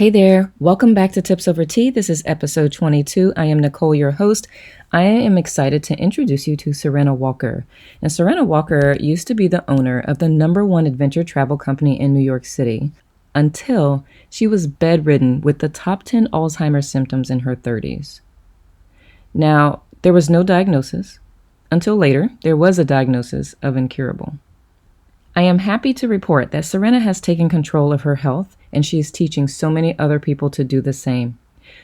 Hey there, welcome back to Tips Over Tea. This is episode 22. I am Nicole, your host. I am excited to introduce you to Serena Walker. And Serena Walker used to be the owner of the #1 adventure travel company in New York City until she was bedridden with the top 10 Alzheimer's symptoms in her 30s. Now, there was no diagnosis. Until later, there was a diagnosis of incurable. I am happy to report that Serena has taken control of her health and she is teaching so many other people to do the same.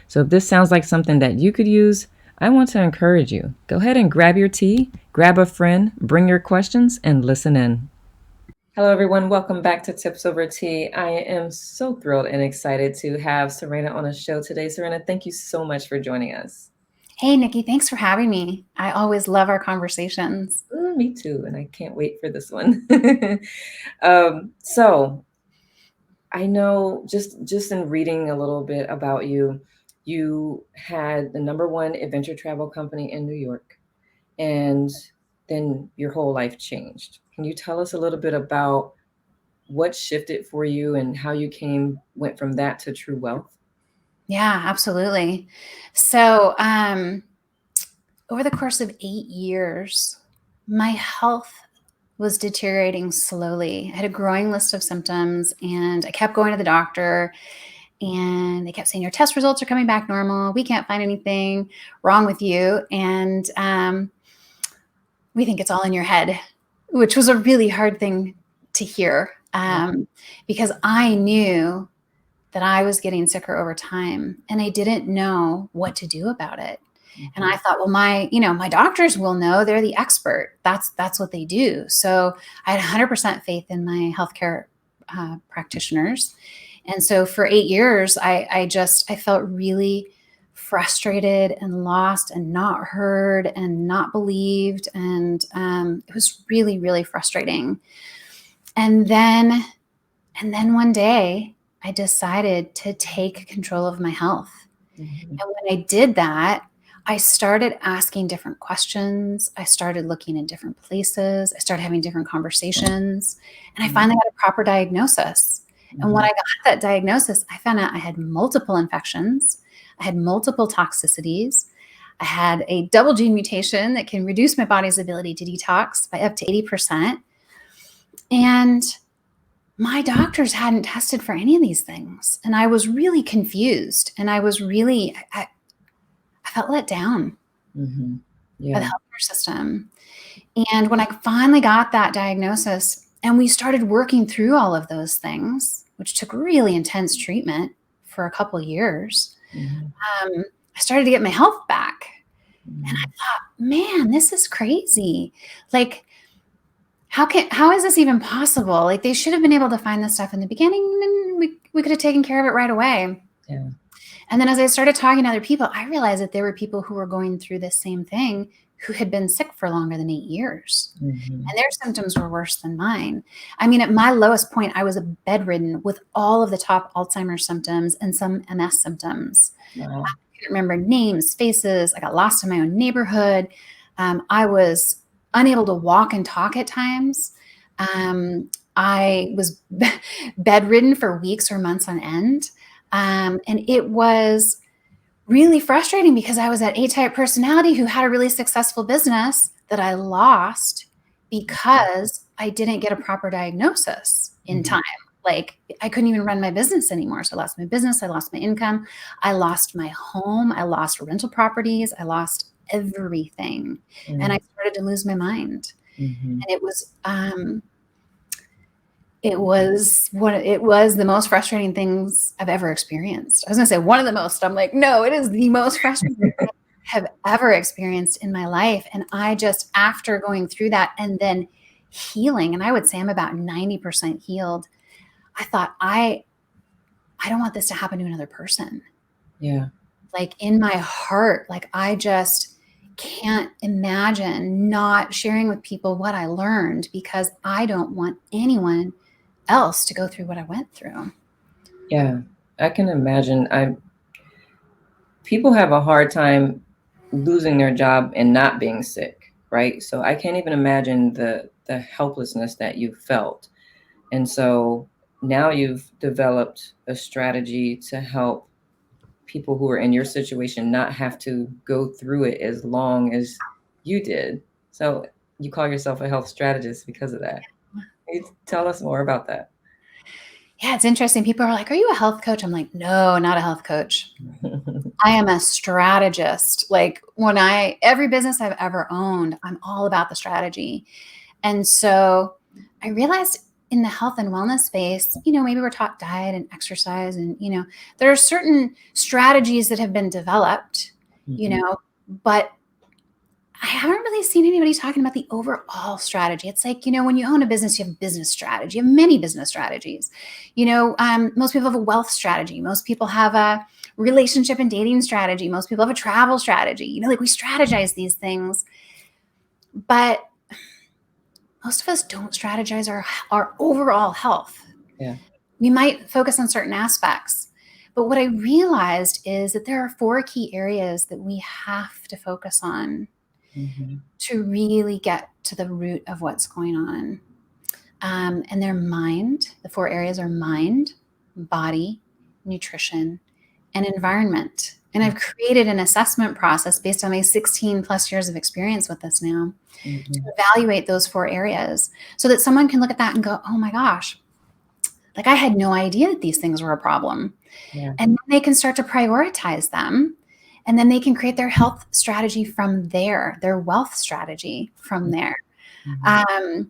So if this sounds like something that you could use, I want to encourage you. Go ahead and grab your tea, grab a friend, bring your questions, and listen in. Hello, everyone. Welcome back to Tips Over Tea. I am so thrilled and excited to have Serena on a show today. Serena, thank you so much for joining us. Hey, Nikki, thanks for having me. I always love our conversations. Me too, and I can't wait for this one. So I know just in reading a little bit about you, you had the #1 adventure travel company in New York, and then your whole life changed. Can you tell us a little bit about what shifted for you and how you went from that to true wealth? Yeah, absolutely. So, over the course of 8 years, my health was deteriorating slowly. I had a growing list of symptoms and I kept going to the doctor and they kept saying, your test results are coming back normal. We can't find anything wrong with you. And we think it's all in your head, which was a really hard thing to hear because I knew that I was getting sicker over time and I didn't know what to do about it. And I thought, well, my doctors will know. They're the expert. That's what they do. So I had 100% faith in my healthcare practitioners. And so for 8 years, I felt really frustrated and lost and not heard and not believed. And it was really, really frustrating. And then one day I decided to take control of my health. Mm-hmm. And when I did that, I started asking different questions. I started looking in different places. I started having different conversations. And I finally got a proper diagnosis. Mm-hmm. And when I got that diagnosis, I found out I had multiple infections. I had multiple toxicities. I had a double gene mutation that can reduce my body's ability to detox by up to 80%. And my doctors hadn't tested for any of these things. And I was really confused. And I was really, I felt let down by the healthcare system. And when I finally got that diagnosis and we started working through all of those things, which took really intense treatment for a couple of years, I started to get my health back. And I thought, man, this is crazy. Like, how is this even possible? Like, they should have been able to find this stuff in the beginning and we could have taken care of it right away. Yeah. And then as I started talking to other people, I realized that there were people who were going through the same thing who had been sick for longer than 8 years. And their symptoms were worse than mine. I mean, at my lowest point, I was bedridden with all of the top Alzheimer's symptoms and some MS symptoms. Wow. I couldn't remember names, faces. I got lost in my own neighborhood. I was unable to walk and talk at times. I was bedridden for weeks or months on end. And it was really frustrating because I was that A-type personality who had a really successful business that I lost because I didn't get a proper diagnosis in time. Like, I couldn't even run my business anymore. So I lost my business. I lost my income. I lost my home. I lost rental properties. I lost everything. And I started to lose my mind. And it was the most frustrating things I've ever experienced. I was going to say one of the most. I'm like, no, it is the most frustrating thing I have ever experienced in my life. And I just, after going through that and then healing, and I would say I'm about 90% healed, I thought, I don't want this to happen to another person. Yeah. Like, in my heart, like, I just can't imagine not sharing with people what I learned because I don't want anyone else to go through what I went through. Yeah, I can imagine. People have a hard time losing their job and not being sick, right? So I can't even imagine the helplessness that you felt. And so now you've developed a strategy to help people who are in your situation not have to go through it as long as you did. So you call yourself a health strategist because of that. Can you tell us more about that? Yeah, it's interesting. People are like, "Are you a health coach?" I'm like, "No, not a health coach. I am a strategist." Like every business I've ever owned, I'm all about the strategy. And so I realized in the health and wellness space, maybe we're taught diet and exercise and, there are certain strategies that have been developed, but I haven't really seen anybody talking about the overall strategy. It's like, when you own a business, you have business strategy. You have many business strategies. Most people have a wealth strategy. Most people have a relationship and dating strategy. Most people have a travel strategy. Like we strategize these things, but most of us don't strategize our overall health. Yeah. We might focus on certain aspects. But what I realized is that there are 4 key areas that we have to focus on to really get to the root of what's going on. And they're mind. The 4 areas are mind, body, nutrition, and environment. And I've created an assessment process based on my 16 plus years of experience with this now to evaluate those 4 areas so that someone can look at that and go, oh my gosh, like I had no idea that these things were a problem. Yeah. And then they can start to prioritize them. And then they can create their health strategy from there, their wealth strategy from there. And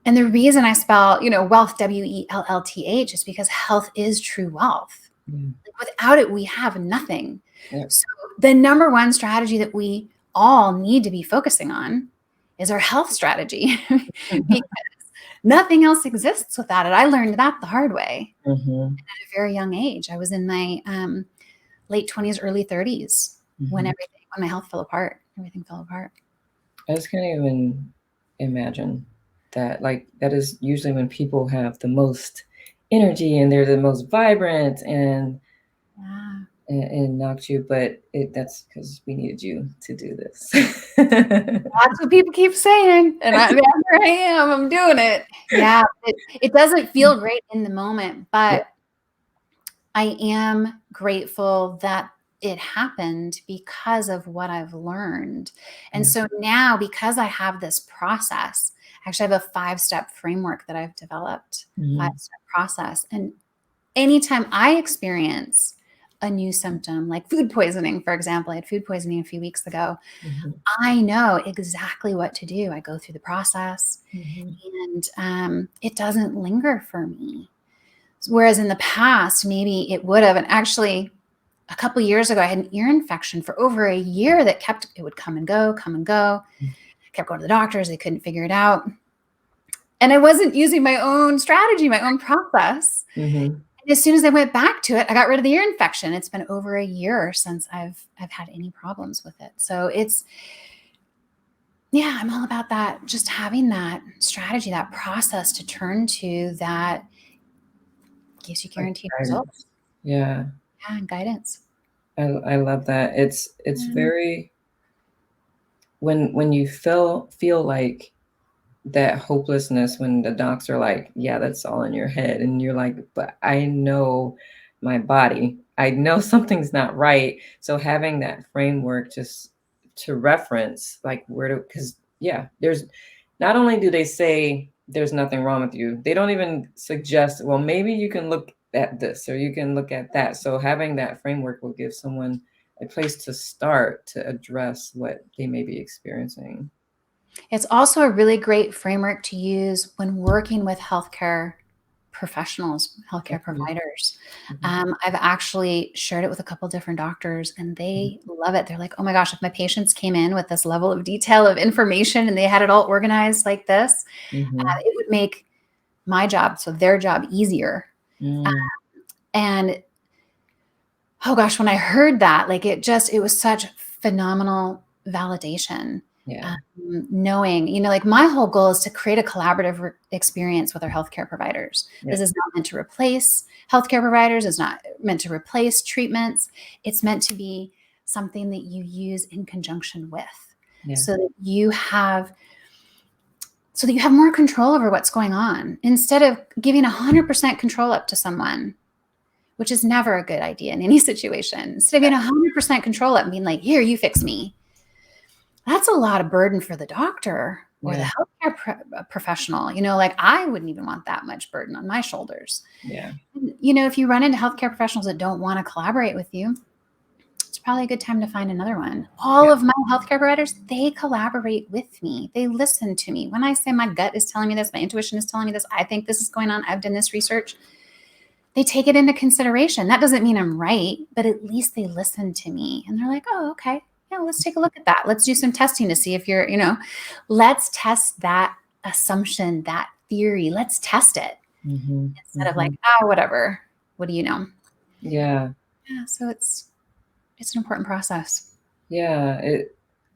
the reason I spell, wealth, WELLTH, is because health is true wealth. Like without it, we have nothing. So the number one strategy that we all need to be focusing on is our health strategy because nothing else exists without it. I learned that the hard way at a very young age. I was in my late 20s, early 30s when my health fell apart. Everything fell apart. I just can't even imagine that. Like that is usually when people have the most energy and they're the most vibrant and knocked you, but that's because we needed you to do this. That's what people keep saying, and here I am. I'm doing it. Yeah, it doesn't feel great in the moment, but I am grateful that it happened because of what I've learned. And so now, because I have this process, actually I have a 5-step framework that I've developed, 5-step process. And anytime I experience a new symptom, like food poisoning, for example, I had food poisoning a few weeks ago, I know exactly what to do. I go through the process and it doesn't linger for me. Whereas in the past, maybe it would have. And actually, a couple of years ago, I had an ear infection for over a year that it would come and go, come and go. I kept going to the doctors. They couldn't figure it out. And I wasn't using my own strategy, my own process. And as soon as I went back to it, I got rid of the ear infection. It's been over a year since I've had any problems with it. So I'm all about that. Just having that strategy, that process to turn to that gives you guaranteed results. Yeah. Yeah, and guidance. I love that. It's very when you feel like that hopelessness, when the docs are like, yeah, that's all in your head, and you're like, but I know my body, I know something's not right. So having that framework just to reference, like because there's not only do they say there's nothing wrong with you, they don't even suggest, well, maybe you can look at this or you can look at that. So having that framework will give someone a place to start to address what they may be experiencing. It's also a really great framework to use when working with healthcare professionals, healthcare providers. I've actually shared it with a couple different doctors and they love it. They're like, oh my gosh, if my patients came in with this level of detail of information and they had it all organized like this, it would make my job, so their job, easier. And oh gosh, when I heard that, like it was such phenomenal validation. Knowing, like my whole goal is to create a collaborative experience with our healthcare providers. This is not meant to replace healthcare providers. It's not meant to replace treatments. It's meant to be something that you use in conjunction with, so that you have so that you have more control over what's going on instead of giving 100% control up to someone, which is never a good idea in any situation. Instead of being 100% control up and being like, here, you fix me. That's a lot of burden for the doctor or the healthcare professional. Like I wouldn't even want that much burden on my shoulders. Yeah. If you run into healthcare professionals that don't want to collaborate with you, it's probably a good time to find another one. All of my healthcare providers, they collaborate with me. They listen to me. When I say my gut is telling me this, my intuition is telling me this, I think this is going on, I've done this research, they take it into consideration. That doesn't mean I'm right, but at least they listen to me. And they're like, oh, okay. Yeah, let's take a look at that. Let's do some testing to see if you're, let's test that assumption, that theory. Let's test it instead of like, oh, whatever. What do you know? Yeah. Yeah. So it's an important process. Yeah.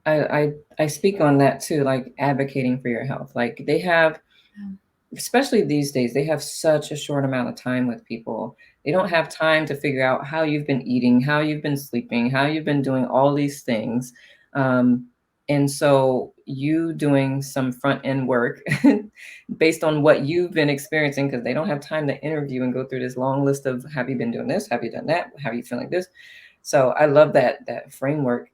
I speak on that too, like advocating for your health. Like they have, especially these days, they have such a short amount of time with people. They don't have time to figure out how you've been eating, how you've been sleeping, how you've been doing all these things. And so you doing some front end work based on what you've been experiencing, because they don't have time to interview and go through this long list of, have you been doing this? Have you done that? How are you feeling this? So I love that framework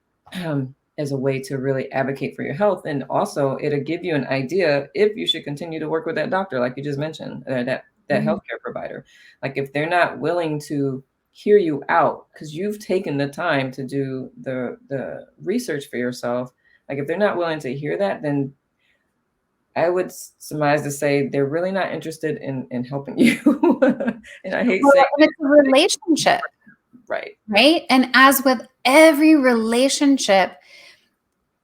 as a way to really advocate for your health. And also it'll give you an idea if you should continue to work with that doctor, like you just mentioned, that healthcare provider. Like if they're not willing to hear you out because you've taken the time to do the research for yourself, like if they're not willing to hear that, then I would surmise to say they're really not interested in helping you. And I hate saying it's a relationship. Right. And as with every relationship,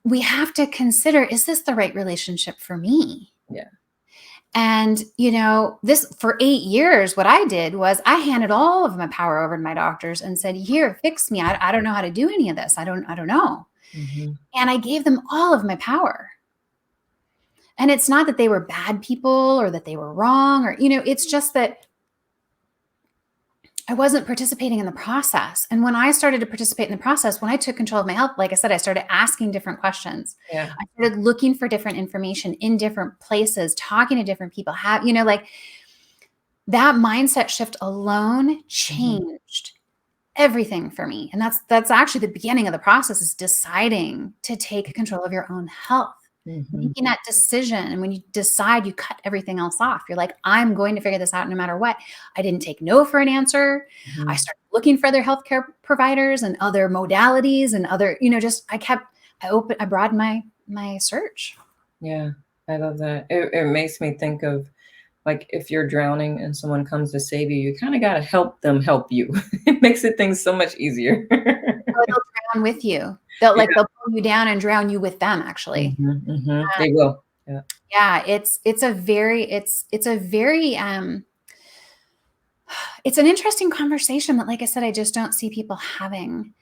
we have to consider, is this the right relationship for me? Yeah. And, this for 8 years, what I did was I handed all of my power over to my doctors and said, here, fix me. I don't know how to do any of this. I don't know. And I gave them all of my power. And it's not that they were bad people or that they were wrong or, it's just that I wasn't participating in the process. And when I started to participate in the process, when I took control of my health, like I said, I started asking different questions. Yeah. I started looking for different information in different places, talking to different people, like that mindset shift alone changed everything for me. And that's actually the beginning of the process, is deciding to take control of your own health. Making that decision. And when you decide, you cut everything else off. You're like, I'm going to figure this out no matter what. I didn't take no for an answer. I started looking for other healthcare providers and other modalities and other, I broadened my search. Yeah, I love that. It makes me think of, like, if you're drowning and someone comes to save you, you kind of got to help them help you. It makes things so much easier. Or they'll drown with you. They'll pull you down and drown you with them, actually. They will. Yeah. It's a very, it's an interesting conversation that, like I said, I just don't see people having.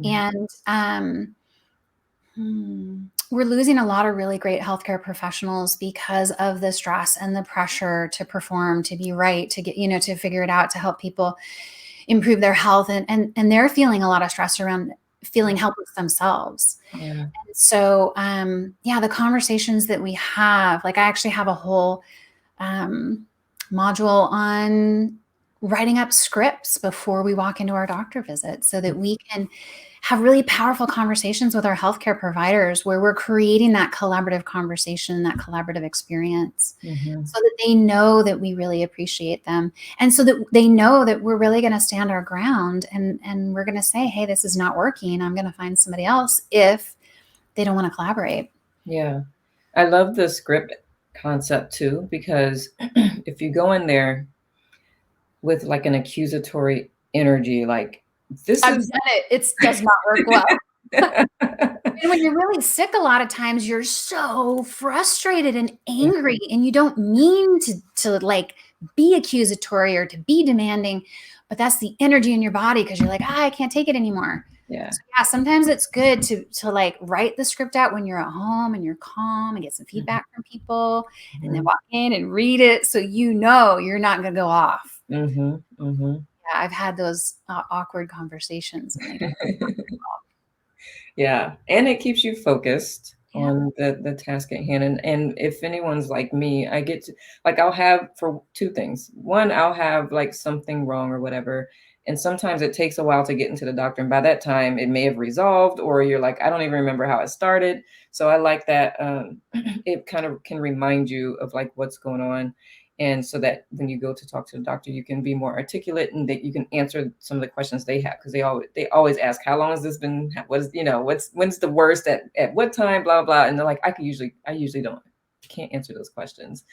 And we're losing a lot of really great healthcare professionals because of the stress and the pressure to perform, to be right, to get, to figure it out, to help people improve their health. And they're feeling a lot of stress around feeling helpless themselves. Yeah. And so, the conversations that we have, like I actually have a whole module on writing up scripts before we walk into our doctor visit so that we can have really powerful conversations with our healthcare providers where we're creating that collaborative conversation, that collaborative experience, so that they know that we really appreciate them. And so that they know that we're really going to stand our ground and we're going to say, hey, this is not working. I'm going to find somebody else if they don't want to collaborate. Yeah. I love the script concept too, because if you go in there with like an accusatory energy, like, I've done it. It does not work well. And when you're really sick, a lot of times you're so frustrated and angry, and you don't mean to like be accusatory or to be demanding, but that's the energy in your body because you're like, I can't take it anymore. Yeah. So yeah, sometimes it's good to like write the script out when you're at home and you're calm and get some feedback from people, and then walk in and read it so you're not going to go off. Yeah, I've had those awkward conversations. Yeah. And it keeps you focused. Yeah. on the task at hand. And if anyone's like me, I get to like I'll have for two things. One, I'll have like something wrong or whatever. And sometimes it takes a while to get into the doctor. And by that time it may have resolved, or you're like, I don't even remember how it started. So I like that it kind of can remind you of like what's going on. And so that when you go to talk to the doctor, you can be more articulate and that you can answer some of the questions they have, because they always ask, how long has this been? What is, when's the worst at what time, blah, blah. And they're like, I usually can't answer those questions.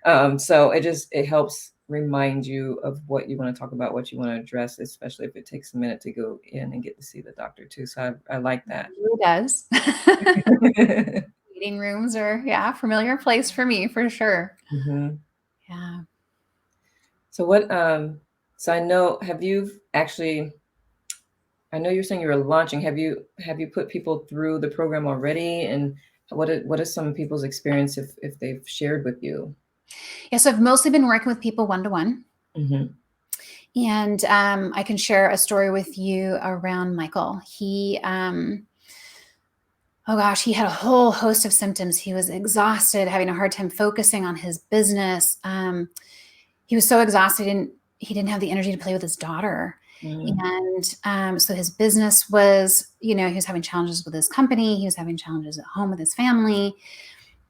So it helps remind you of what you want to talk about, what you want to address, especially if it takes a minute to go in and get to see the doctor too. So I like that. It really does. Meeting rooms are, yeah, familiar place for me for sure. Mhm. Yeah. So so I know you're saying you were launching. Have you put people through the program already? And what is some people's experience if they've shared with you? Yeah. So I've mostly been working with people one-to-one. Mm-hmm. And I can share a story with you around Michael. Oh gosh, he had a whole host of symptoms. He was exhausted, having a hard time focusing on his business. He was so exhausted, he didn't have the energy to play with his daughter. Mm-hmm. And so his business was, he was having challenges with his company. He was having challenges at home with his family.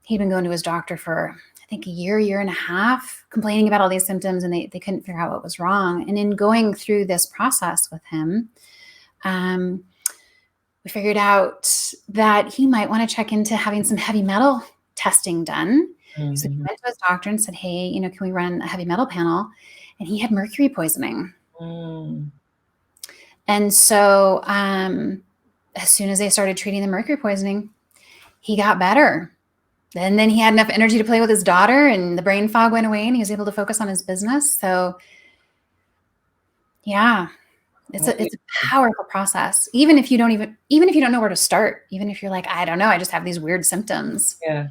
He'd been going to his doctor for, I think, a year and a half, complaining about all these symptoms, and they couldn't figure out what was wrong. And in going through this process with him, we figured out that he might want to check into having some heavy metal testing done. So he Mm-hmm. went to his doctor and said, hey, can we run a heavy metal panel? And he had mercury poisoning. Mm. And so as soon as they started treating the mercury poisoning, he got better. And then he had enough energy to play with his daughter, and the brain fog went away, and he was able to focus on his business. So yeah, it's Oh, a powerful process. Even if you don't know where to start, even if you're like, I don't know, I just have these weird symptoms. yeah,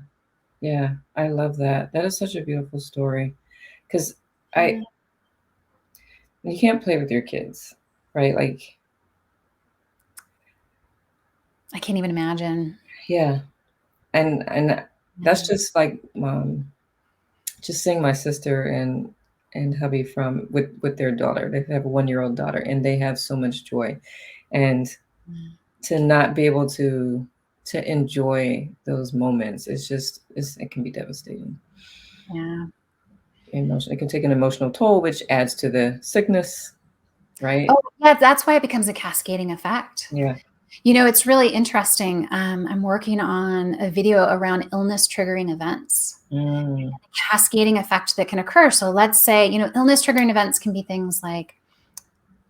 yeah. I love that. That is such a beautiful story, because Yeah. you can't play with your kids, right? Like, I can't even imagine. yeah. And that's just like just seeing my sister and hubby from with their daughter. They have a 1-year-old daughter, and they have so much joy, and to not be able to enjoy those moments, it can be devastating. Yeah. It can take an emotional toll, which adds to the sickness, right? Oh, yeah, that's why it becomes a cascading effect. Yeah. It's really interesting. I'm working on a video around illness triggering events, Mm, cascading effect that can occur. So let's say, illness triggering events can be things like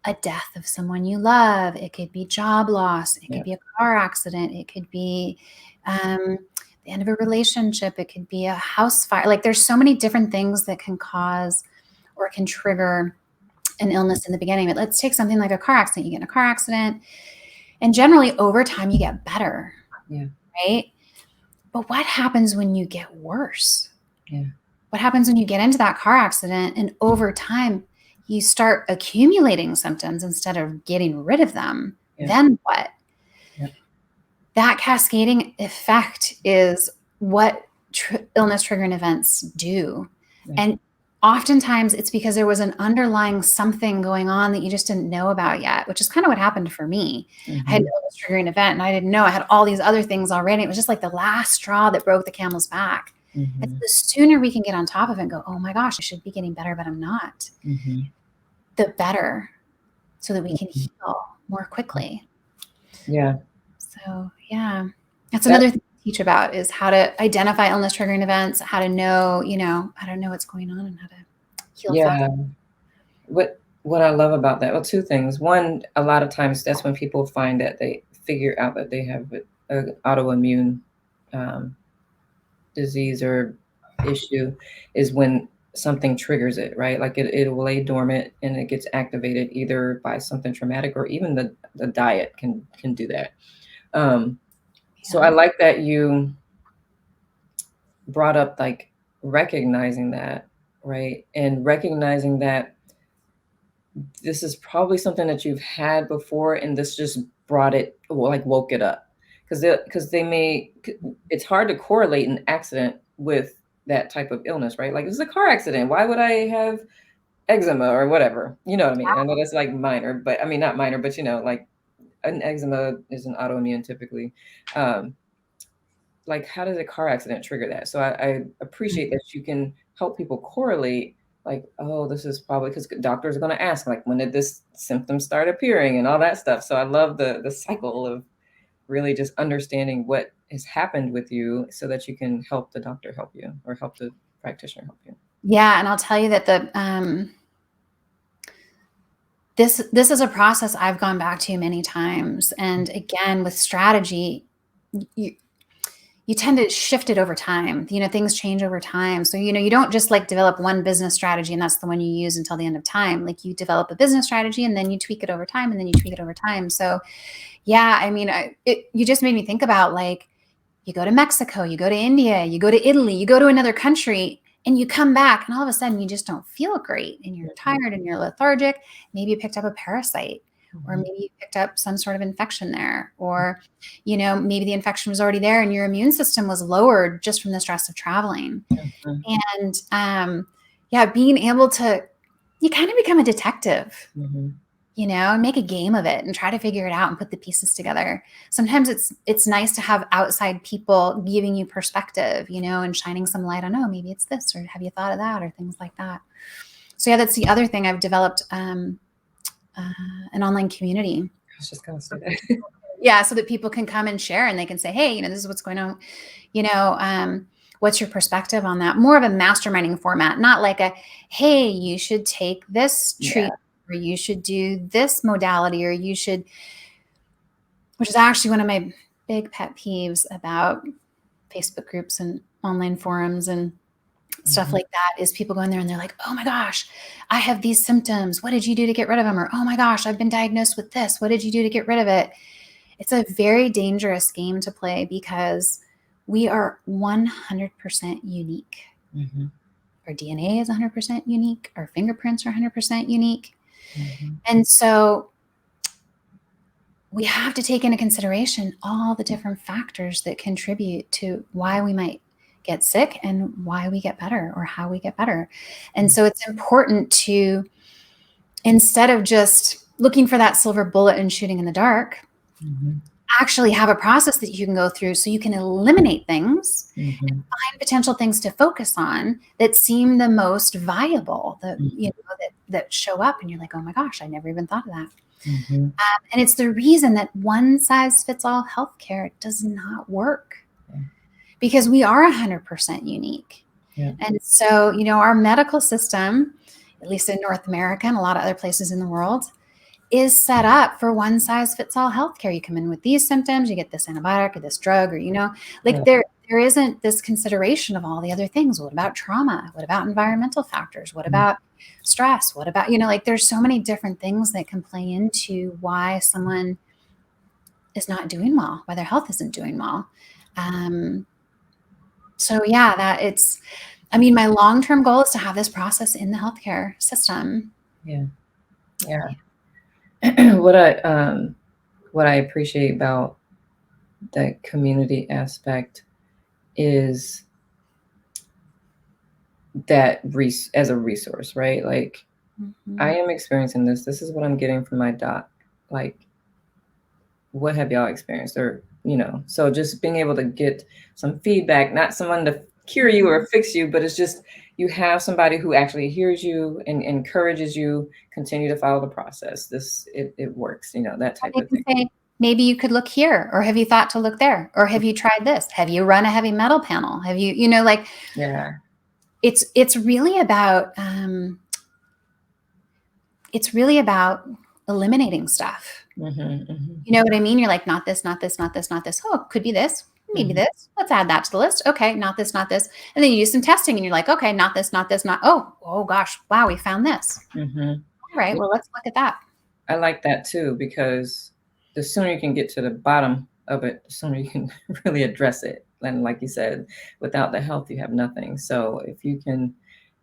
a death of someone you love. It could be job loss. It yeah. could be a car accident. It could be the end of a relationship. It could be a house fire. Like there's so many different things that can cause or can trigger an illness in the beginning. But let's take something like a car accident. You get in a car accident, and generally over time you get better, Yeah. right? But what happens when you get worse? Yeah. What happens when you get into that car accident and over time you start accumulating symptoms instead of getting rid of them? Yeah. Then what? Yeah. That cascading effect is what illness triggering events do. Yeah. And oftentimes it's because there was an underlying something going on that you just didn't know about yet, which is kind of what happened for me. I had an illness triggering event and I didn't know I had all these other things already. It was just like the last straw that broke the camel's back. Mm-hmm. And the sooner we can get on top of it and go, oh my gosh, I should be getting better, but I'm not, Mm-hmm. the better, so that we can heal more quickly. Yeah. So yeah, that's another thing to teach about, is how to identify illness triggering events, how to know, how to know what's going on and how to heal fast. What I love about that, well, two things. One, a lot of times that's when people find that they figure out that they have an autoimmune disease or issue, is when something triggers it, right? Like it will lay dormant and it gets activated either by something traumatic, or even the diet can do that. So I like that you brought up like recognizing that, right? And recognizing that this is probably something that you've had before, and this just brought it, like woke it up. because it's hard to correlate an accident with that type of illness, right? Like, it's a car accident. Why would I have eczema or whatever? You know what I mean? I know that's like minor, but I mean, not minor, but like an eczema is an autoimmune typically. Like, how does a car accident trigger that? So I appreciate that you can help people correlate, like, oh, this is probably because doctors are going to ask, like, when did this symptom start appearing and all that stuff. So I love the cycle of really just understanding what has happened with you so that you can help the doctor help you or help the practitioner help you. Yeah. And I'll tell you that this is a process I've gone back to many times. And again, with strategy, you tend to shift it over time. Things change over time. So, you don't just like develop one business strategy and that's the one you use until the end of time. Like, you develop a business strategy and then you tweak it over time and then you tweak it over time. So yeah, I mean, you just made me think about, like, you go to Mexico, you go to India, you go to Italy, you go to another country, and you come back and all of a sudden you just don't feel great and you're tired and you're lethargic. Maybe you picked up a parasite, or maybe you picked up some sort of infection there, or, maybe the infection was already there and your immune system was lowered just from the stress of traveling. And yeah, being able to, you kind of become a detective. And make a game of it and try to figure it out and put the pieces together. Sometimes it's nice to have outside people giving you perspective, and shining some light on, oh, maybe it's this, or have you thought of that, or things like that. So yeah, that's the other thing. I've developed an online community. I was just going to say that. Yeah, so that people can come and share and they can say, hey, this is what's going on. What's your perspective on that? More of a masterminding format, not like a, hey, you should take this treatment. Or you should do this modality, or you should, which is actually one of my big pet peeves about Facebook groups and online forums and stuff like that, is people go in there and they're like, oh my gosh, I have these symptoms. What did you do to get rid of them? Or, oh my gosh, I've been diagnosed with this. What did you do to get rid of it? It's a very dangerous game to play because we are 100% unique. Our DNA is 100% unique. Our fingerprints are 100% unique. And so we have to take into consideration all the different factors that contribute to why we might get sick and why we get better, or how we get better. And so it's important to, instead of just looking for that silver bullet and shooting in the dark, actually have a process that you can go through so you can eliminate things and find potential things to focus on that seem the most viable, that show up and you're like, oh my gosh, I never even thought of that. And it's the reason that one size fits all healthcare does not work, because we are 100% unique. And so, our medical system, at least in North America and a lot of other places in the world, is set up for one size fits all healthcare. You come in with these symptoms, you get this antibiotic or this drug, or, there isn't this consideration of all the other things. What about trauma? What about environmental factors? What about stress? What about, there's so many different things that can play into why someone is not doing well, why their health isn't doing well. So yeah, my long-term goal is to have this process in the healthcare system. Yeah. What I appreciate about the community aspect is that as a resource, right? Like, I am experiencing this. This is what I'm getting from my doc. Like, what have y'all experienced? Or, so just being able to get some feedback, not someone to cure you or fix you, but it's just, you have somebody who actually hears you and encourages you, continue to follow the process. It works, that type of thing. Say, maybe you could look here, or have you thought to look there? Or have you tried this? Have you run a heavy metal panel? Have you, yeah, it's really about, eliminating stuff. You know what I mean? You're like, not this, not this, not this, not this. Oh, it could be this. Maybe this. Let's add that to the list. Okay, not this, not this. And then you do some testing and you're like, okay, not this, not this, not, oh gosh, wow, we found this. All right, well, let's look at that. I like that too, because the sooner you can get to the bottom of it, the sooner you can really address it. And like you said, without the health, you have nothing. So if you can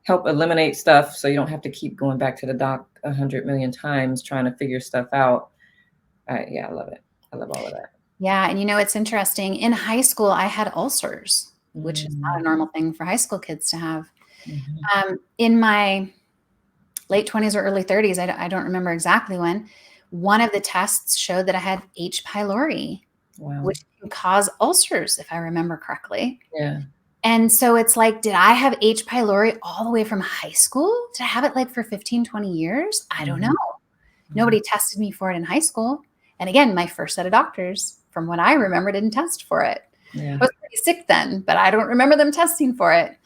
help eliminate stuff so you don't have to keep going back to the doc 100 million times trying to figure stuff out. I love it. I love all of that. Yeah. And it's interesting. In high school, I had ulcers, which is not a Mm, normal thing for high school kids to have. mhm. In my late 20s or early 30s, I don't remember exactly when, one of the tests showed that I had H. pylori, Wow. which can cause ulcers, if I remember correctly. Yeah. And so it's like, did I have H. pylori all the way from high school? Did I have it like for 15, 20 years? I don't know. Mhm. Mhm. Nobody tested me for it in high school. And again, my first set of doctors, from what I remember, didn't test for it. Yeah. I was pretty sick then, but I don't remember them testing for it.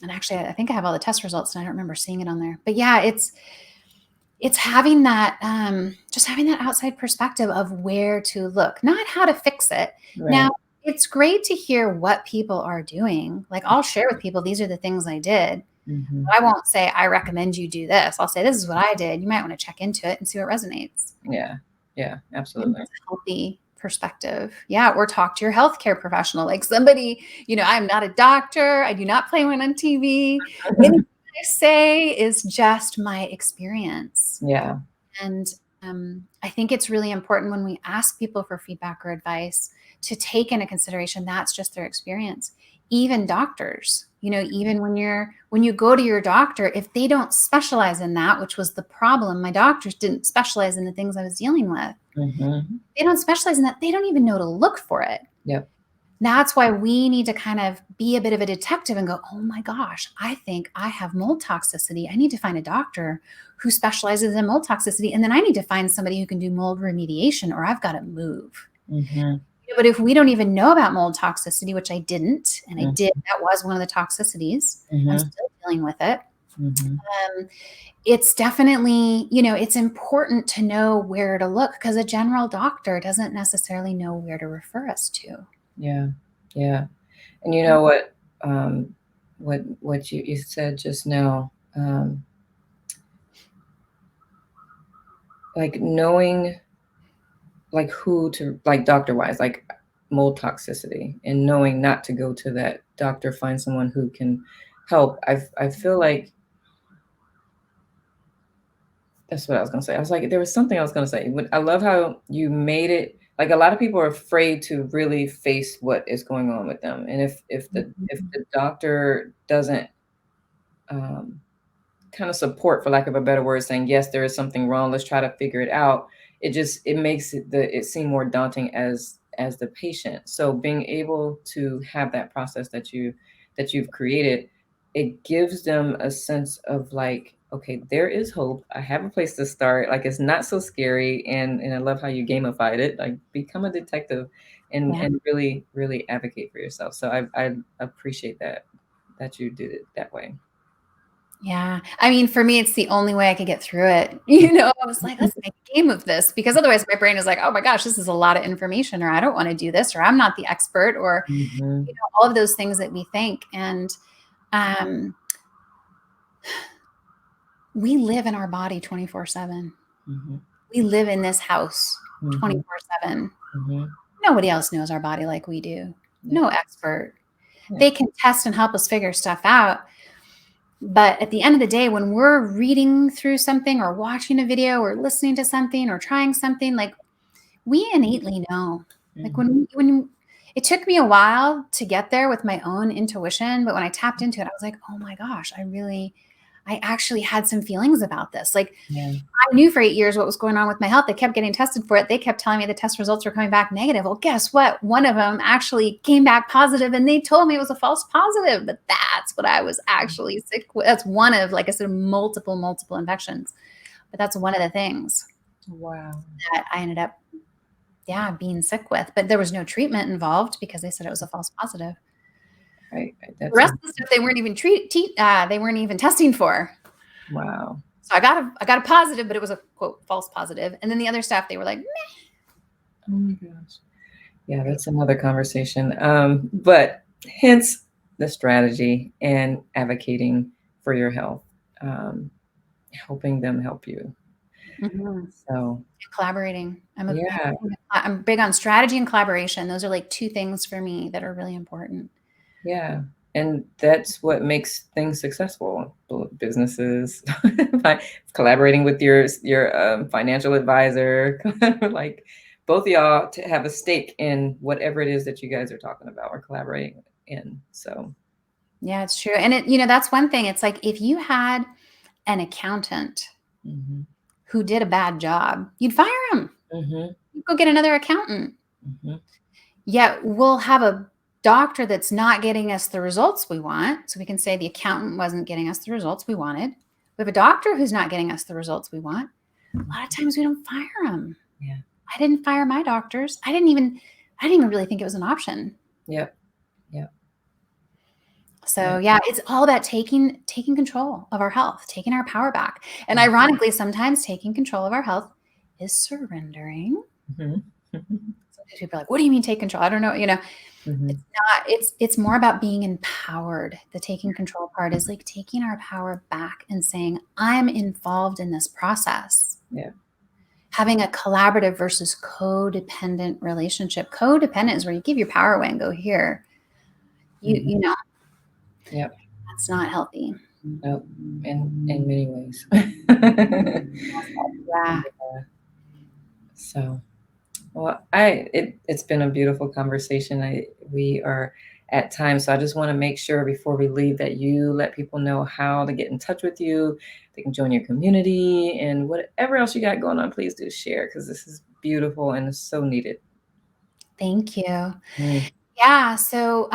And actually, I think I have all the test results and I don't remember seeing it on there. But yeah, it's having that, just having that outside perspective of where to look, not how to fix it. Now, Right. it's great to hear what people are doing. Like, I'll share with people, these are the things I did. Mhm. But I won't say, I recommend you do this. I'll say, this is what I did. You might want to check into it and see what resonates. Yeah. Yeah. And Absolutely. that's a healthy perspective. Yeah. Or talk to your healthcare professional, like somebody, I'm not a doctor. I do not play one on TV. Anything I say is just my experience. Yeah. And I think it's really important when we ask people for feedback or advice to take into consideration that's just their experience. Even doctors, even when you go to your doctor, if they don't specialize in that, which was the problem, my doctors didn't specialize in the things I was dealing with. Mhm. They don't specialize in that. They don't even know to look for it. Yep. That's why we need to kind of be a bit of a detective and go, oh my gosh, I think I have mold toxicity. I need to find a doctor who specializes in mold toxicity. And then I need to find somebody who can do mold remediation or I've got to move. Mhm. But if we don't even know about mold toxicity, which I didn't, and I did, Mhm. that was one of the toxicities. I'm Mhm. still dealing with it. Mhm. Um, it's definitely, it's important to know where to look because a general doctor doesn't necessarily know where to refer us to. Yeah. Yeah. And you know what? What you said just now, like knowing like who to like doctor wise, like mold toxicity, and knowing not to go to that doctor, find someone who can help. I feel like that's what I was gonna say. I was like, there was something I was gonna say. But I love how you made it like a lot of people are afraid to really face what is going on with them. And if the doctor doesn't um kind of support, for lack of a better word, saying yes, there is something wrong, let's try to figure it out, it makes it seem more daunting as the patient. So being able to have that process that you've created, it gives them a sense of like, okay, there is hope, I have a place to start, like it's not so scary. And I love how you gamified it, like become a detective Yeah. and really really advocate for yourself. So I appreciate that you did it that way. Yeah. I mean, for me, it's the only way I could get through it. I was like, let's make a game of this because otherwise my brain is like, oh my gosh, this is a lot of information, or I don't want to do this, or I'm not the expert, or, Mhm. all of those things that we think. And um, we live in our body 24/7. Mhm. We live in this house Mhm. 24/7. Mhm. Nobody else knows our body like we do. Yeah, No expert. yeah. They can test and help us figure stuff out. But at the end of the day, when we're reading through something or watching a video or listening to something or trying something, like we innately know. Like Mhm. when it took me a while to get there with my own intuition, but when I tapped into it, I was like, oh my gosh, I actually had some feelings about this. Like Yeah. I knew for 8 years what was going on with my health. They kept getting tested for it. They kept telling me the test results were coming back negative. Well, guess what? One of them actually came back positive and they told me it was a false positive, but that's what I was actually sick with. That's one of, like I said, multiple infections. But that's one of the things Wow. that I ended up, yeah, being sick with. But there was no treatment involved because they said it was a false positive. Right, The that's rest of the stuff they weren't even they weren't even testing for. wow. So I got a positive, but it was a quote false positive. And then the other stuff they were like, Oh my gosh. Yeah, right. that's another conversation. But hence the strategy and advocating for your health, um, helping them help you. Mhm. So, Collaborating. yeah, I'm big on strategy and collaboration. Those are like two things for me that are really important. yeah. And that's what makes things successful. Businesses, by collaborating with your financial advisor, like both of y'all to have a stake in whatever it is that you guys are talking about or collaborating in. So yeah, it's true. And that's one thing. It's like if you had an accountant who did a bad job, you'd fire him. You'd go get another accountant. Yet we'll have a doctor that's not getting us the results we want. So we can say the accountant wasn't getting us the results we wanted. We have a doctor who's not getting us the results we want. A lot of times we don't fire them. Yeah. I didn't fire my doctors. I didn't even really think it was an option. Yep. So yeah, it's all about taking control of our health, taking our power back. And ironically, sometimes taking control of our health is surrendering. Sometimes people are like, what do you mean take control? I don't know. It's not, it's more about being empowered. The taking control part is like taking our power back and saying, I'm involved in this process. Yeah. Having a collaborative versus codependent relationship. Codependent is where you give your power away and go here. You know. Yep. That's not healthy. Nope. In many ways. Yeah. So, well, it's been a beautiful conversation. We are at time, so I just want to make sure before we leave that you let people know how to get in touch with you. They can join your community and whatever else you got going on. Please do share because this is beautiful and it's so needed. Thank you. Yeah. So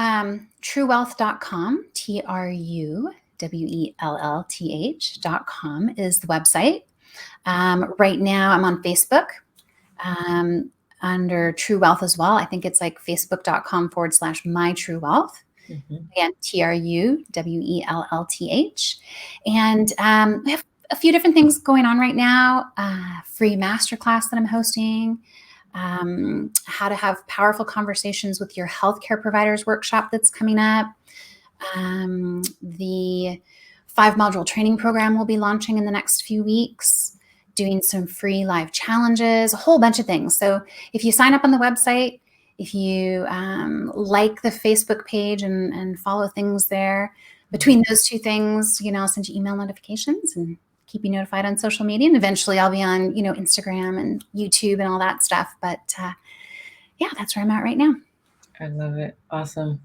truwellth.com, TRUWELLTH.com is the website. Right now I'm on Facebook under True Wealth as well. I think it's like facebook.com/mytruewealth. Again, TRUWELLTH. And we have a few different things going on right now. Free masterclass that I'm hosting. How to have powerful conversations with your healthcare providers workshop that's coming up. The 5-module training program will be launching in the next few weeks, doing some free live challenges, a whole bunch of things. So if you sign up on the website, if you like the Facebook page and follow things there, between those two things, I'll send you email notifications and keep you notified on social media. And eventually I'll be on, Instagram and YouTube and all that stuff. But yeah, that's where I'm at right now. I love it. Awesome.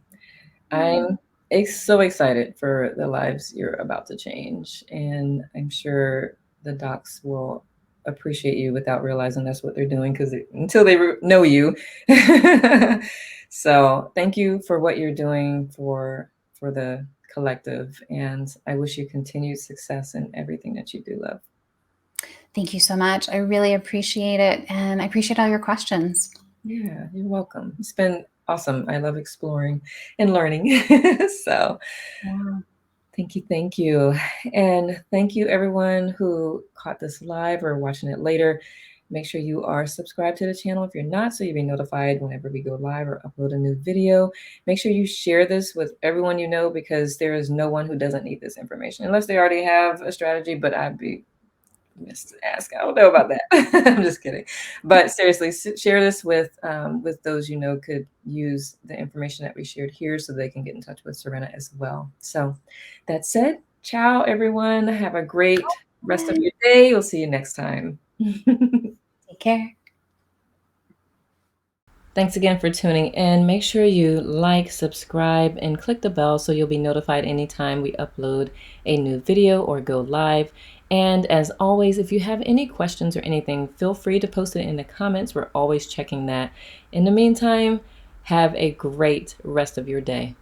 I'm so excited for the lives you're about to change. And I'm sure the docs will appreciate you without realizing that's what they're doing until they know you. So thank you for what you're doing for the collective. And I wish you continued success in everything that you do, love. Thank you so much. I really appreciate it. And I appreciate all your questions. Yeah, you're welcome. It's been awesome. I love exploring and learning. So thank you. And thank you everyone who caught this live or watching it later. Make sure you are subscribed to the channel if you're not, so you'll be notified whenever we go live or upload a new video. Make sure you share this with everyone you know, because there is no one who doesn't need this information, unless they already have a strategy, but I'd be missed to ask. I don't know about that. I'm just kidding. But seriously, share this with those you know could use the information that we shared here so they can get in touch with Serena as well. So that said, ciao, everyone. Have a great rest of your day. We'll see you next time. Take care. Thanks again for tuning in. Make sure you like, subscribe, and click the bell so you'll be notified anytime we upload a new video or go live. And as always, if you have any questions or anything, feel free to post it in the comments. We're always checking that. In the meantime, have a great rest of your day.